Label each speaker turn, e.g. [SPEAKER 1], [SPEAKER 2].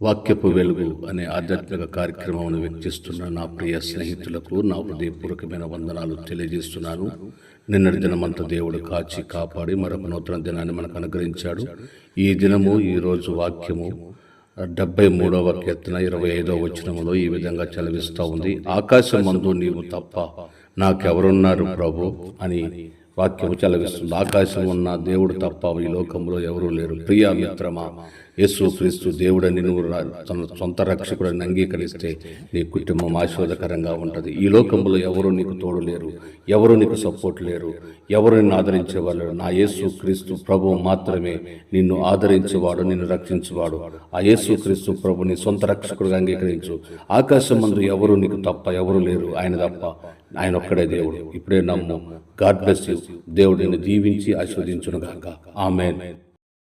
[SPEAKER 1] వాక్యపు వెలుగు అనే ఆధ్యాత్మిక కార్యక్రమం వీక్షిస్తున్న నా ప్రియ స్నేహితులకు నా హృదయపూర్వకమైన వందనాలు తెలియజేస్తున్నాను. నిన్నటి దినమంతా దేవుడు కాచి కాపాడి మరొక నూతన దినాన్ని మనకు అనుగ్రహించాడు. ఈ దినము ఈరోజు వాక్యము 73వ కీర్తన 25వ వచనములో ఈ విధంగా చలవిస్తూ ఉంది. ఆకాశమందు నీవు తప్ప నాకెవరున్నారు ప్రభు అని వాక్యము చలవిస్తుంది. ఆకాశం ఉన్న దేవుడు తప్ప ఈ లోకంలో ఎవరూ లేరు. ప్రియా మిత్రమా, యేసు క్రీస్తు దేవుడని నువ్వు తన సొంత రక్షకుడిని అంగీకరిస్తే నీ కుటుంబం ఆశీర్వాదకరంగా ఉంటుంది. ఈ లోకంలో ఎవరు నీకు తోడు లేరు, ఎవరు నీకు సపోర్ట్ లేరు, ఎవరు నిన్ను ఆదరించేవాళ్ళు. నా యేసు క్రీస్తు ప్రభువు మాత్రమే నిన్ను ఆదరించేవాడు, నిన్ను రక్షించేవాడు. ఆ యేసు క్రీస్తు ప్రభు నీ సొంత రక్షకుడిగా అంగీకరించు. ఆకాశం మందు ఎవరు నీకు తప్ప ఎవరు లేరు, ఆయన తప్ప. ఆయన ఒక్కడే దేవుడు. ఇప్పుడే నమ్ము. God bless you. దేవుడిని దీవించి ఆశీర్వదించును గాక. ఆమేన్.